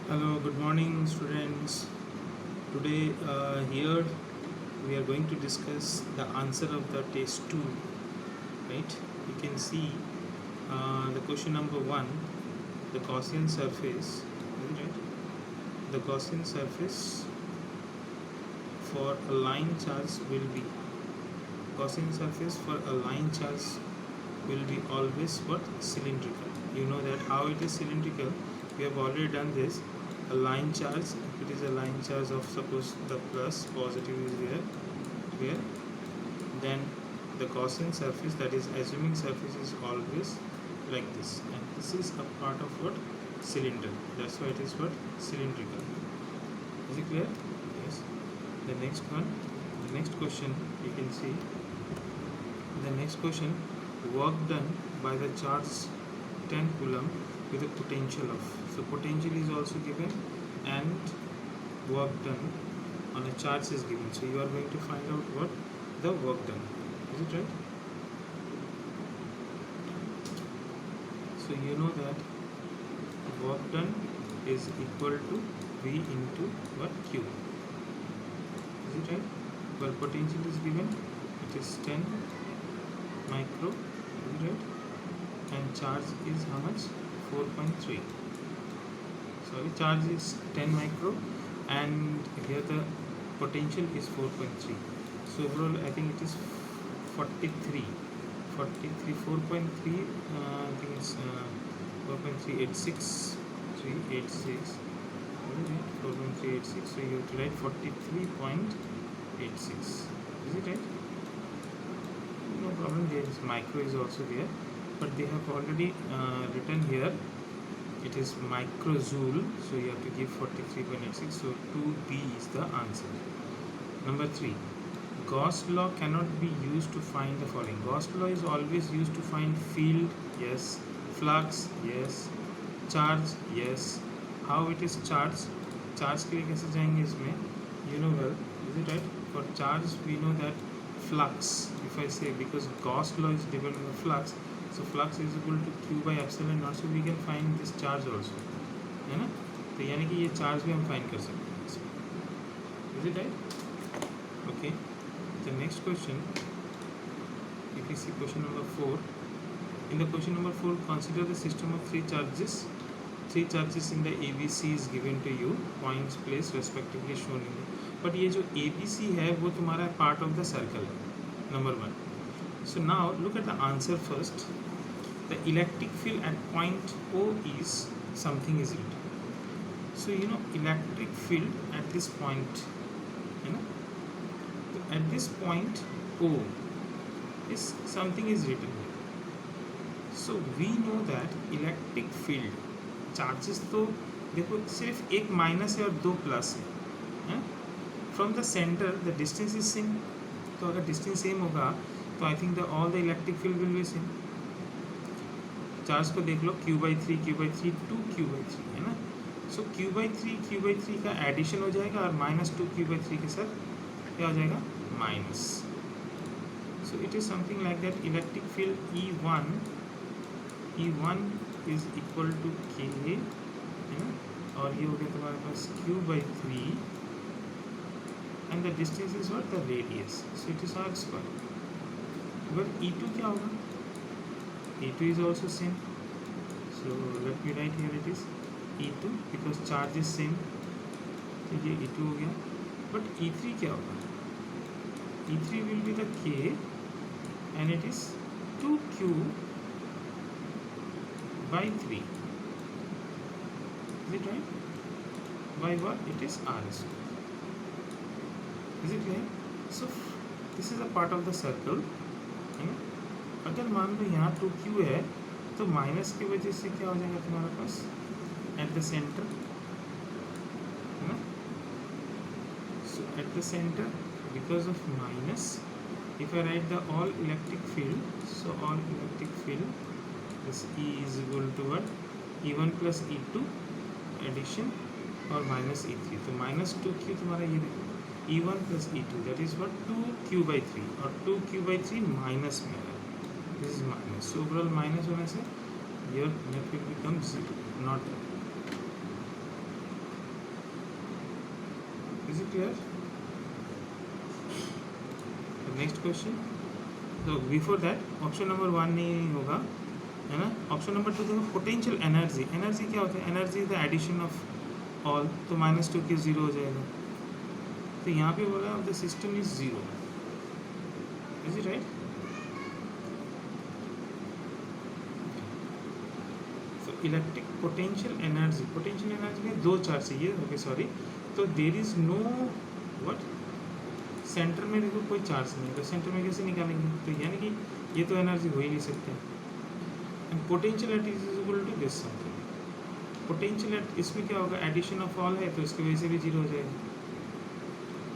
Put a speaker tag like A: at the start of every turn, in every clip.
A: Hello, good morning, students. Today, here we are going to discuss the answer of the test 2. Right? You can see the question number 1, the Gaussian surface. Right? The Gaussian surface for a line charge will be Gaussian surface for a line charge will be always what? Cylindrical. You know that how it is cylindrical. We have already done this. A line charge, if it is a line charge of suppose the plus positive is here, then the Gaussian surface, that is assuming surface, is always like this, and this is a part of what? Cylinder. That's why it is what? Cylindrical. Is it clear? Yes. The next one, the next question, you can see the next question: work done by the charge 10 coulomb with a potential of, so potential is also given and work done on a charge is given, so you are going to find out what? The work done. Is it right? So you know that work done is equal to V into what? Q. Is it right? Well, potential is given, it is 10 micro. Is it right? And charge is how much? 4.3. Sorry, charge is 10 micro and here the potential is 4.3. So overall I think it is 43. 4.3, I think it's 4.386, 386, 4.386, so you have to write 43.86. Is it right? No problem, there is micro is also there, but they have already written here it is microjoule, so you have to give 43.86, so 2B is the answer. Number 3, Gauss law cannot be used to find the following. Gauss law is always used to find field, yes, flux, yes, charge, yes. How it is charge? Charge के लिए कैसे जाएंगे इसमें? You know well, is it right? For charge we know that flux, if I say, because Gauss law is dependent on the flux, so flux is equal to Q by epsilon naught, so we can find this charge also, है ना? तो यानी कि ये charge भी हम find कर सकते हैं इसमें. Is it right? Okay. The next question, if you see question number 4, in the question number 4, consider the system of three charges in the ABC is given to you, points placed respectively shown in it. But ये जो ABC है वो तुम्हारा part of the circle है, number 1. So now look at the answer first. The electric field at point O is something is written. So you know electric field at this point, you know, at this point O is something is written here. So we know that electric field charges तो देखो सिर्फ एक minus है और दो plus है. From the centre the distance is same, तो अगर डिस्टेंस सेम होगा तो I think the all the electric field will be same. Charge को देख लो, Q/3 Q/3 2 Q/3 है ना. सो Q/3 का एडिशन हो जाएगा और -2 Q/3 के साथ क्या हो जाएगा? Minus. So it is something like that. Electric field E1 is equal to K है ना, और ये हो गया तुम्हारे पास Q/3 and the distance is what? The radius, so it is R square. But E2 क्या होगा? E2 is also same, so let me write here it is E2 because charge is same, तो ये E2 हो गया. But E3 क्या होगा? E3 will be the K and it is 2Q/3. Is it right? By what? It is R square. Is it clear? So this is a part of the circle. अगर मान लो यहाँ 2Q है तो minus की वजह से क्या हो जाएगा तुम्हारे पास एट द सेंटर, है ना. So at the centre because of minus, if I write the all electric field, so all electric field is E is equal to what? E1 plus E2 addition और minus E3, तो -2Q तुम्हारा ये देखो E1 plus E2 that is what? 2Q/3 और 2Q/3 minus में है. This is minus. So overall minus होने से your net will become 0, not that. Is it clear? Next question. तो बिफोर दैट ऑप्शन नंबर 1 नहीं होगा, है ना. ऑप्शन नंबर 2 देखो, पोटेंशियल एनर्जी. एनर्जी क्या होता है? Energy is the addition of all. तो -2 की 0 हो जाएगा. तो यहाँ पे बोला the system is 0. Is it right? तो इलेक्ट्रिक पोटेंशियल एनर्जी में 2 चार्ज चाहिए. Okay sorry. तो there is no what, centre में देखो कोई चार्ज नहीं है, तो सेंटर में कैसे निकालेंगे? तो यानी कि ये तो एनर्जी हो ही नहीं सकते. And potential at is equal to this something. Potential at इसमें क्या होगा? एडिशन ऑफ ऑल है, तो इसकी वजह से भी 0 हो जाएगा.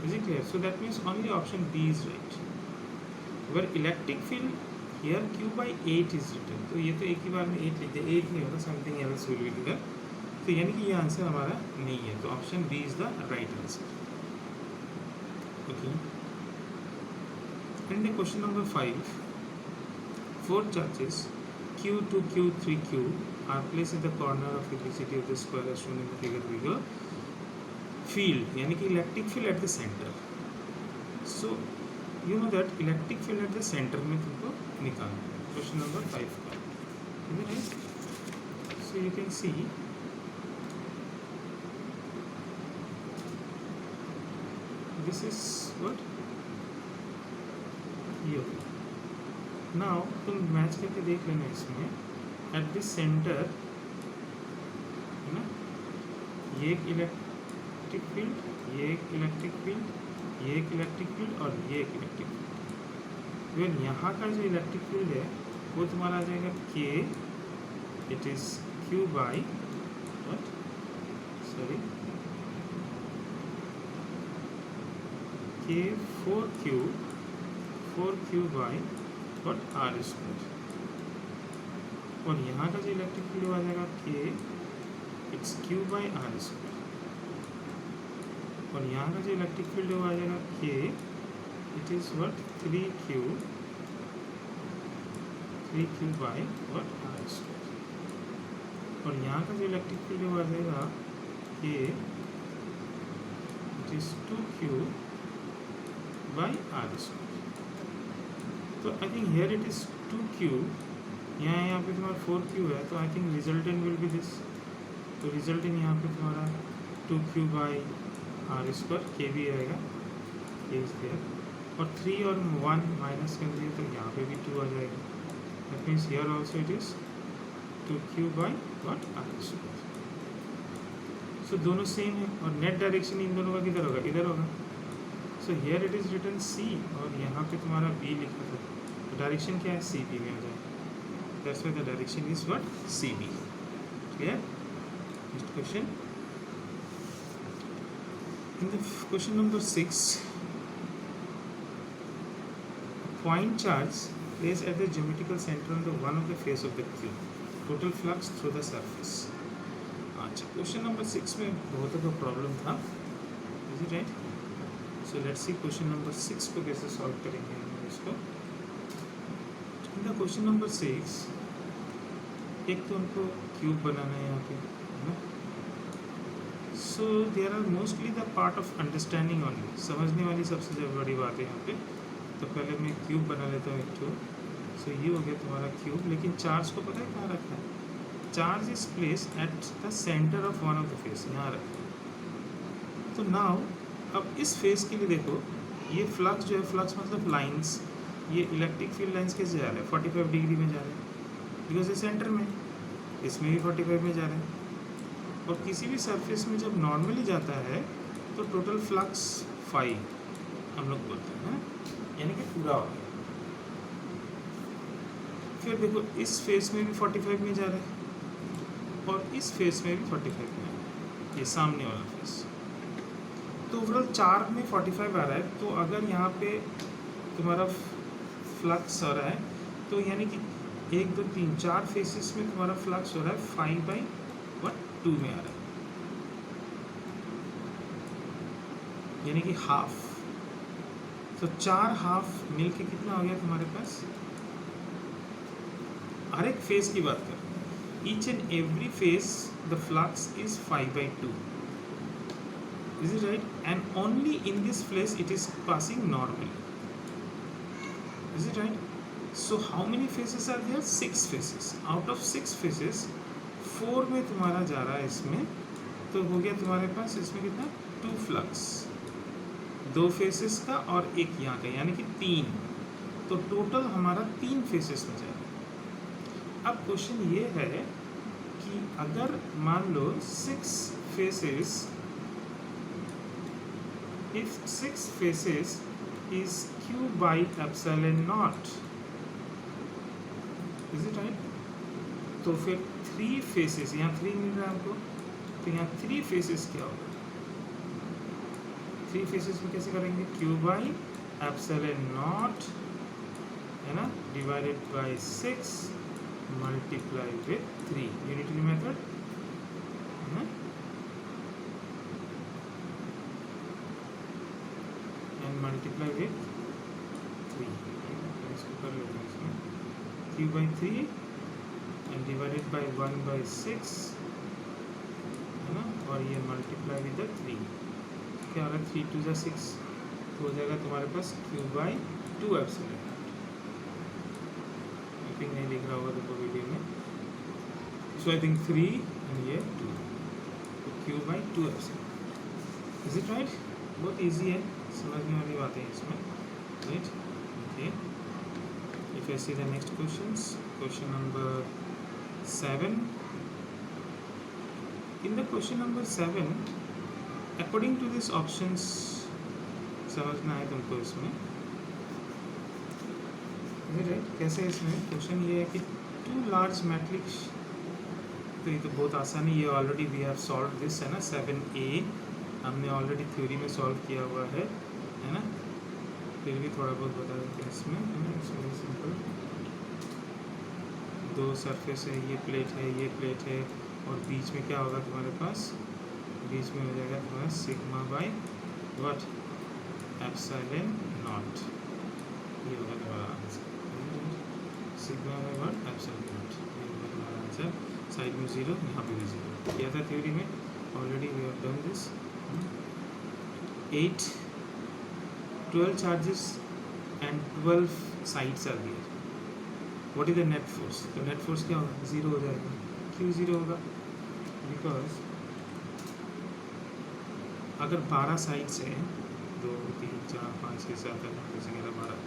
A: Is it clear? So that means only option B is right. Where electric field here Q/8 is written. तो ये तो एक ही बार में 8 लिख दिया. 8 नहीं होगा, something else will be there. तो यानी कि ये आंसर हमारा नहीं है. तो option B is the right answer. Okay. In the question number 5, 4 charges Q2, Q3, Q are placed in the corner of the vicinity of the square as shown in the figure below. Field, यानी कि electric field at the center. So you know that electric field at the center में तुमको निकालना है. Question number 5 का. Is it right? So you can see this is what? ये now तुम match करके देख लेना. इसमें एट दिस सेंटर है ना, ये एक इलेक्ट्रिक फील्ड, ये एक इलेक्ट्रिक फील्ड, ये एक इलेक्ट्रिक फील्ड और ये एक इलेक्ट्रिक फील्ड. वेल यहाँ का जो इलेक्ट्रिक फील्ड है वो तुम्हारा आ जाएगा K. It is Q by what, sorry, K 4Q by what R square. और यहाँ का जो इलेक्ट्रिक फील्ड आ जाएगा K, it's Q by R square. और यहाँ का जो इलेक्ट्रिक फील्ड आ जाएगा K, it is what 3Q by what R square. और यहाँ का जो इलेक्ट्रिक फील्ड आ जाएगा K, it is 2Q by R square. तो I think here it is 2Q, यहाँ पे तुम्हारा 4Q है. तो I think resultant will be this. तो रिजल्टेंट यहाँ पे तुम्हारा 2Q by R square. K भी आएगा, K इज देयर. और 3 और 1 माइनस कर दिए तो यहाँ पे भी 2 आ जाएगा. That means here also it is 2Q by what R square. So दोनों सेम है. और नेट डायरेक्शन इन दोनों का किधर होगा? इधर होगा. So here it is written C और यहाँ पे तुम्हारा B लिखा था. तो डायरेक्शन क्या है? CB में आ जाएगा. That's why the direction is what? CB. Clear? Next question. In the question number 6, point charge placed at the geometrical center on the one of the face of the cube. Total flux through the surface. अच्छा, question number 6 में बहुत का problem था. Is it right? So let's see question number 6 को कैसे solve करेंगे हम इसको. इन द क्वेश्चन नंबर 6, एक तो उनको क्यूब बनाना है यहाँ पे, है ना. So there are mostly the part of understanding only. समझने वाली सबसे बड़ी बात है यहाँ पे. तो पहले मैं क्यूब बना लेता हूँ एक तो. सो ये हो गया तुम्हारा क्यूब. लेकिन चार्ज को पता है कहाँ रखना है? Charge is place at the centre of one of the face. यहाँ रखना है. तो नाउ अब इस फेस के लिए देखो, ये फ्लक्स जो है, फ्लक्स मतलब लाइंस, ये इलेक्ट्रिक फील्ड लाइंस कैसे जा रहे हैं? 45 डिग्री में जा रहे हैं, बिकॉज ये सेंटर में. इसमें भी 45 में जा रहे हैं. और किसी भी सरफेस में जब नॉर्मली जाता है तो टोटल फ्लक्स 5 हम लोग बोलते हैं, यानी कि पूरा हो गया. फिर देखो इस फेस में भी 45 में जा रहे हैं और इस फेस में भी 45 में आ रहा है, ये सामने वाला फेस. तो ओवरऑल 4 में 45 आ रहा है. तो अगर यहाँ पे तुम्हारा फ्लक्स आ रहा है तो यानी कि 1 2 3 4 फेसेस में तुम्हारा फ्लक्स हो रहा है 5/2 में आ रहा है, यानी कि हाफ. तो 4 हाफ मिल के कितना हो गया तुम्हारे पास? हर एक फेस की बात कर, each and every face the flux is 5/2. Is it right? And only in this place it is passing normally. Is it right? So how many phases are there? 6 phases. Out of 6 phases 4 में तुम्हारा जा रहा है इसमें, तो हो गया तुम्हारे पास इसमें कितना 2 फ्लक्स, 2 फेसेस का और एक यहाँ का, यानी कि 3, तो टोटल हमारा 3 फेसेस में जाएगा। अब क्वेश्चन ये है कि अगर मान लो 6 faces, if 6 faces is q by epsilon naught, is it right? तो फिर 3 faces, यहाँ 3 मिल रहा है हमको, तो यहाँ 3 faces क्या होगा? 3 faces में कैसे करेंगे? q by epsilon naught है ना, divided by 6 multiply with 3, unitary method है ना, मल्टीप्लाई विथ 3, इसको कर लेते हैं इसमें, q by 3 and divided by 1 by 6 है ना, और ये मल्टीप्लाई विद 3, क्या हो रहा है 3 2 6, तो हो जाएगा तुम्हारे पास q by 2 epsilon. I think नहीं दिख रहा होगा देखो वीडियो में, सो आई थिंक 3 एंड ये 2, तो q by 2 epsilon. Is it right? बहुत ईजी है, समझने वाली बातें हैं इसमें, right? Okay, if I see the next questions, question number 7, in the question number 7 according to this options, समझना है तुमको इसमें, राइट? कैसे इसमें क्वेश्चन ये है कि 2 लार्ज मैट्रिक्स, तो ये तो बहुत आसान है, ये already we have solve this है ना, 7a हमने ऑलरेडी थ्योरी में सॉल्व किया हुआ है ना, फिर भी थोड़ा बहुत बता देते हैं इसमें, है ना, इट्स वेरी सिंपल। 2 सरफेस है, ये प्लेट है, ये प्लेट है, और बीच में क्या होगा तुम्हारे पास? बीच में हो जाएगा तुम्हारा sigma by what? Epsilon not, ये होगा तुम्हारा answer, sigma by what? Epsilon not, ये होगा तुम्हारा आंसर। साइड में 0, यहाँ पे भी 0 किया था थ्योरी में, already we have done this. 8 12 charges and 12 sides are there. What is the net force? तो net force क्या होगा? 0 हो जाएगा। क्यों 0 होगा? Because अगर 12 साइड्स हैं, 2 3 4 5 6 7 8 9 10 11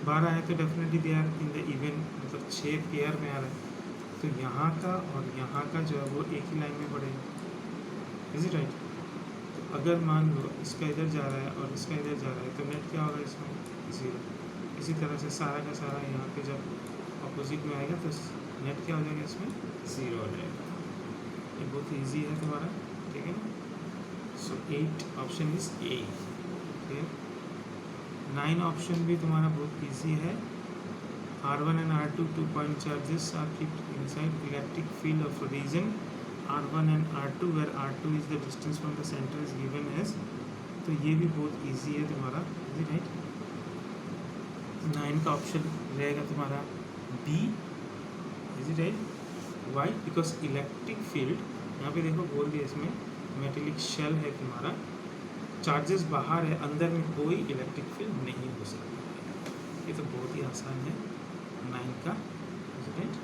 A: 12 है, तो definitely they are in the even, मतलब 6 पेयर में आ रहा है, तो यहाँ का और यहाँ का जो है वो एक ही लाइन में पड़ेगा। Is it right? अगर मान लो इसका इधर जा रहा है और इसका इधर जा रहा है, तो नेट क्या होगा इसमें? 0। इसी तरह से सारा का सारा यहाँ पे जब अपोजिट में आएगा तो नेट क्या हो जाएगा इसमें? 0 हो जाएगा। ये बहुत इजी है तुम्हारा, ठीक है ना? सो 8 option is a. Okay, 9 option भी तुम्हारा बहुत इजी है। R1 and R2 2 point charges are kept inside electric field of region R1 and R2 where R2 is the distance from the center is given as, तो ये भी बहुत easy है तुम्हारा, इज इट राइट? 9 का option रहेगा तुम्हारा B, is it right? Why? Because electric field, यहाँ पे देखो बोल दिया इसमें, मेटेलिक शेल है तुम्हारा, चार्जेस बाहर है, अंदर में कोई इलेक्ट्रिक फील्ड नहीं हो सकता। ये तो बहुत ही आसान है 9 का, इज इट राइट?